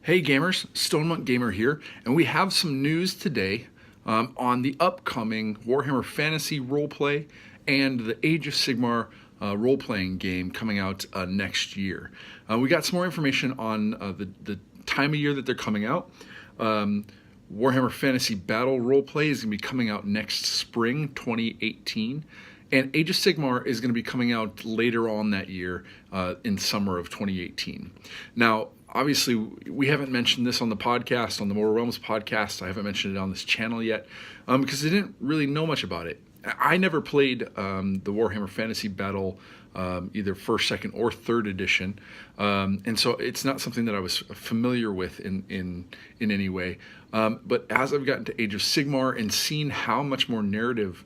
Hey gamers, Stone Monk Gamer here, and we have some news today on the upcoming Warhammer Fantasy Roleplay and the Age of Sigmar role-playing game coming out next year. We got some more information on the time of year that they're coming out. Warhammer Fantasy Battle Roleplay is going to be coming out next spring, 2018. And Age of Sigmar is going to be coming out later on that year in summer of 2018. Now, obviously, we haven't mentioned this on the podcast, on the Mortal Realms podcast. I haven't mentioned it on this channel yet because I didn't really know much about it. I never played the Warhammer Fantasy Battle either first, second, or third edition, and so it's not something that I was familiar with in any way. But as I've gotten to Age of Sigmar and seen how much more narrative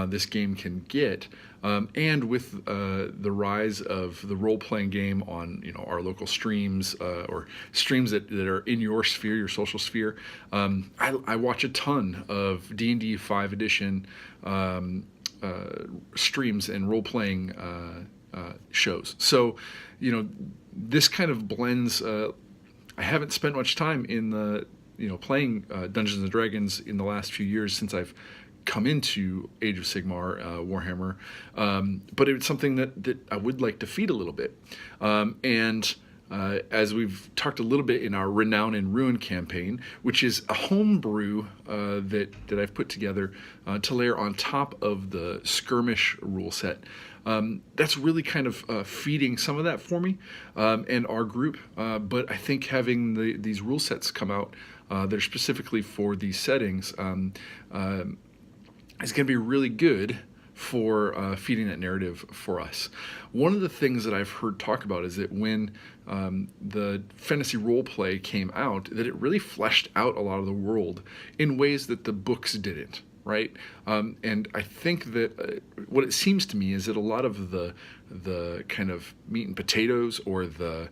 this game can get, and with the rise of the role-playing game on our local streams or streams that are in your sphere, your social sphere, I watch a ton of D&D 5 edition streams and role-playing shows. So, this kind of blends. I haven't spent much time in the playing Dungeons and Dragons in the last few years since I've come into Age of Sigmar, Warhammer, but it's something that I would like to feed a little bit. As we've talked a little bit in our Renown and Ruin campaign, which is a homebrew that I've put together to layer on top of the Skirmish rule set. That's really kind of feeding some of that for me and our group. But I think having these rule sets come out that are specifically for these settings is going to be really good for feeding that narrative for us. One of the things that I've heard talk about is that when the fantasy roleplay came out, that it really fleshed out a lot of the world in ways that the books didn't, right? And I think that what it seems to me is that a lot of the kind of meat and potatoes or the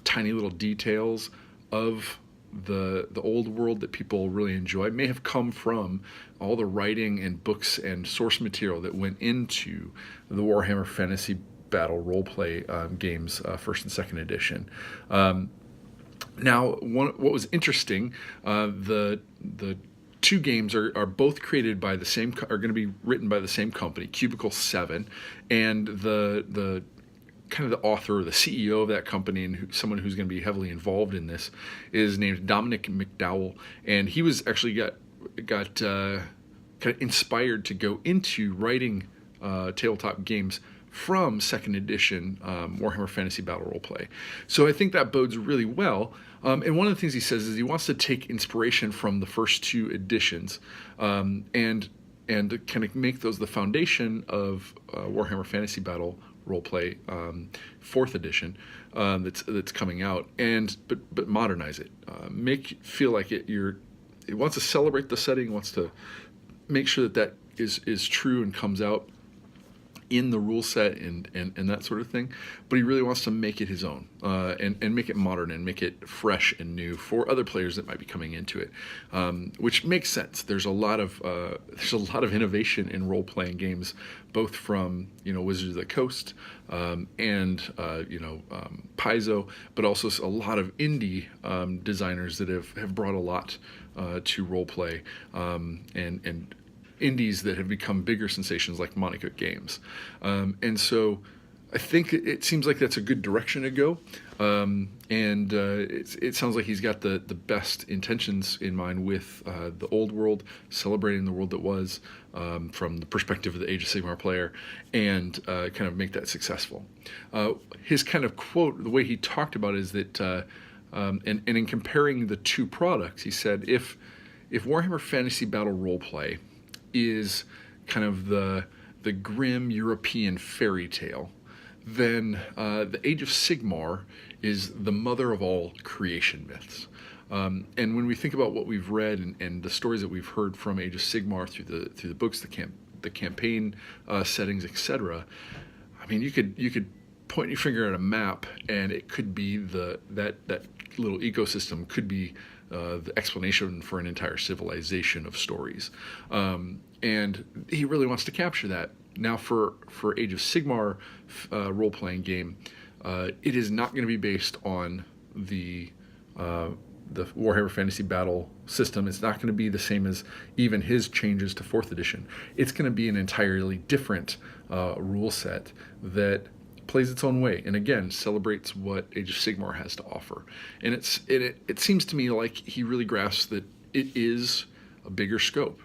tiny little details of the old world that people really enjoy may have come from all the writing and books and source material that went into the Warhammer Fantasy Battle Roleplay games, first and second edition. Now, what was interesting, the two games are both created by are going to be written by the same company, Cubicle 7, and the kind of the author or the CEO of that company and someone who's going to be heavily involved in this is named Dominic McDowall, and he was actually got kind of inspired to go into writing tabletop games from second edition Warhammer Fantasy Battle Roleplay. So I think that bodes really well. And one of the things he says is he wants to take inspiration from the first two editions and kind of make those the foundation of Warhammer Fantasy Battle Roleplay, fourth edition that's coming out, but modernize it, make it feel like it wants to celebrate the setting, wants to make sure that is true and comes out in the rule set and that sort of thing, but he really wants to make it his own and make it modern and make it fresh and new for other players that might be coming into it, which makes sense. There's a lot of innovation in role playing games, both from Wizards of the Coast and Paizo, but also a lot of indie designers that have brought a lot to role play and indies that have become bigger sensations like Monica Games. And so I think it seems like that's a good direction to go. It sounds like he's got the best intentions in mind with the old world, celebrating the world that was from the perspective of the Age of Sigmar player, and kind of make that successful. His kind of quote, the way he talked about it is that, and in comparing the two products, he said, if Warhammer Fantasy Battle Roleplay is kind of the grim European fairy tale, then the Age of Sigmar is the mother of all creation myths. And when we think about what we've read and the stories that we've heard from Age of Sigmar through the books, the campaign settings, etc., I mean, you could point your finger at a map, and it could be that little ecosystem could be the explanation for an entire civilization of stories. And he really wants to capture that. Now, for Age of Sigmar role-playing game, it is not going to be based on the the Warhammer Fantasy Battle system. It's not going to be the same as even his changes to 4th edition. It's going to be an entirely different rule set that plays its own way, and again celebrates what Age of Sigmar has to offer. And it seems to me like he really grasps that it is a bigger scope.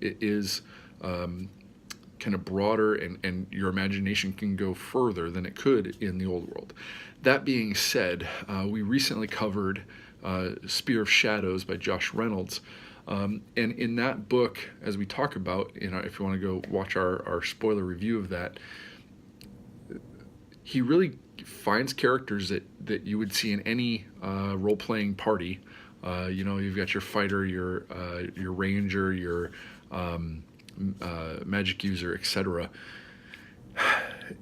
It is kind of broader, and your imagination can go further than it could in the old world. That being said, we recently covered Spear of Shadows by Josh Reynolds. And in that book, as we talk about, if you want to go watch our spoiler review of that, he really finds characters that you would see in any role-playing party. You've got your fighter, your ranger, your magic user, etc.,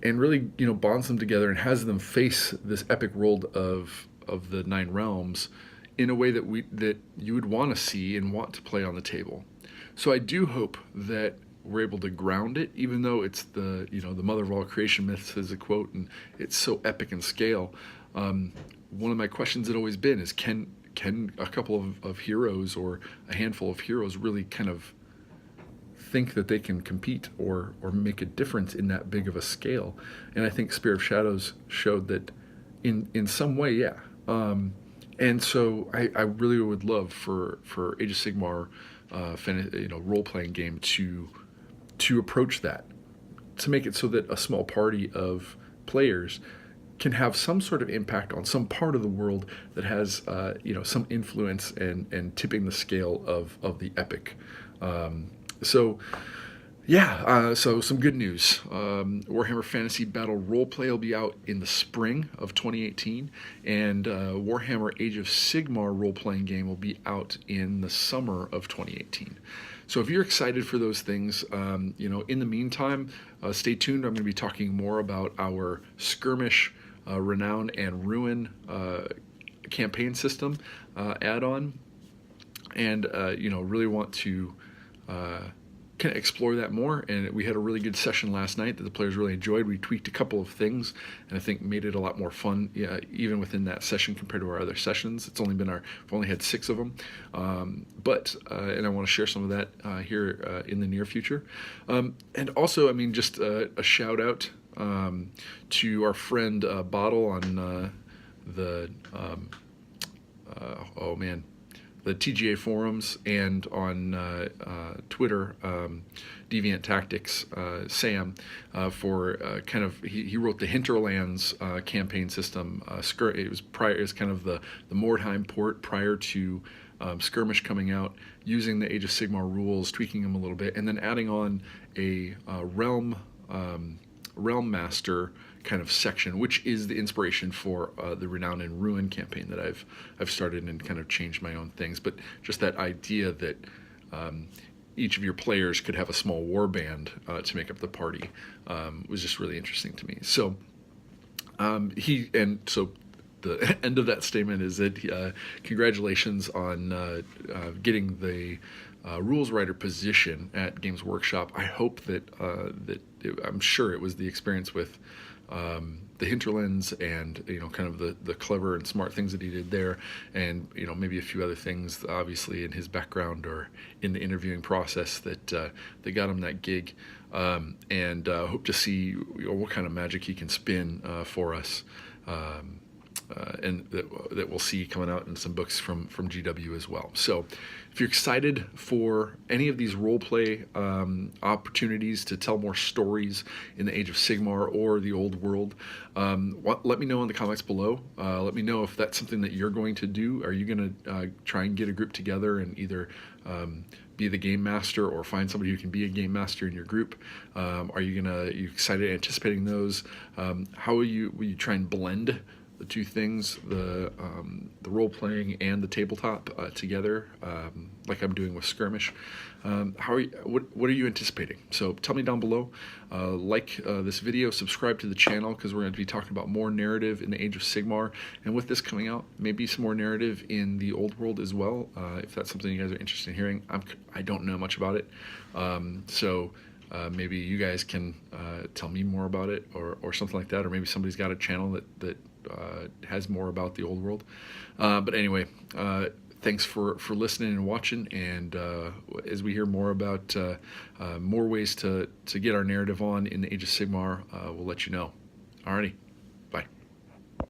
and really bonds them together and has them face this epic world of the 9 realms in a way that you would want to see and want to play on the table. So I do hope that we're able to ground it, even though it's the mother of all creation myths, as a quote, and it's so epic in scale. One of my questions had always been is, can a couple of heroes or a handful of heroes really kind of think that they can compete or make a difference in that big of a scale? And I think Spear of Shadows showed that in some way, yeah. And so I really would love for Age of Sigmar role-playing game to approach that, to make it so that a small party of players can have some sort of impact on some part of the world that has some influence and tipping the scale of the epic. So some good news. Warhammer Fantasy Battle Roleplay will be out in the spring of 2018, and Warhammer Age of Sigmar role-playing game will be out in the summer of 2018. So if you're excited for those things, in the meantime, stay tuned. I'm going to be talking more about our Skirmish, Renown, and Ruin campaign system add-on, and really want to kind of explore that more. And we had a really good session last night that the players really enjoyed. We tweaked a couple of things and I think made it a lot more fun, even within that session compared to our other sessions. We've only had 6 of them, but I want to share some of that here in the near future. And also, just a shout out to our friend Bottle on the TGA forums and on Twitter, Deviant Tactics, Sam, for he wrote the Hinterlands campaign system. It was kind of the Mordheim port prior to Skirmish coming out, using the Age of Sigmar rules, tweaking them a little bit, and then adding on a Realm Master kind of section, which is the inspiration for the Renown and Ruin campaign that I've started and kind of changed my own things. But just that idea that each of your players could have a small war band to make up the party was just really interesting to me. So the end of that statement is that congratulations on getting the rules writer position at Games Workshop. I hope that I'm sure it was the experience with the Hinterlands and kind of the clever and smart things that he did there, and maybe a few other things obviously in his background or in the interviewing process that got him that gig, and hope to see what kind of magic he can spin for us, and that we'll see coming out in some books from GW as well. So if you're excited for any of these roleplay opportunities to tell more stories in the Age of Sigmar or the old world, let me know in the comments below. Let me know if that's something that you're going to do. Are you going to try and get a group together and either be the game master or find somebody who can be a game master in your group? Are you excited, anticipating those? How will you try and blend the two things, the role playing and the tabletop together, like I'm doing with Skirmish? What are you anticipating? So tell me down below. Like this video, subscribe to the channel, because we're going to be talking about more narrative in the Age of Sigmar, and with this coming out, maybe some more narrative in the old world as well, if that's something you guys are interested in hearing. I don't know much about it, so maybe you guys can tell me more about it, or something like that, or maybe somebody's got a channel that has more about the old world. But anyway, thanks for listening and watching. And as we hear more about more ways to get our narrative on in the Age of Sigmar, we'll let you know. Alrighty, bye.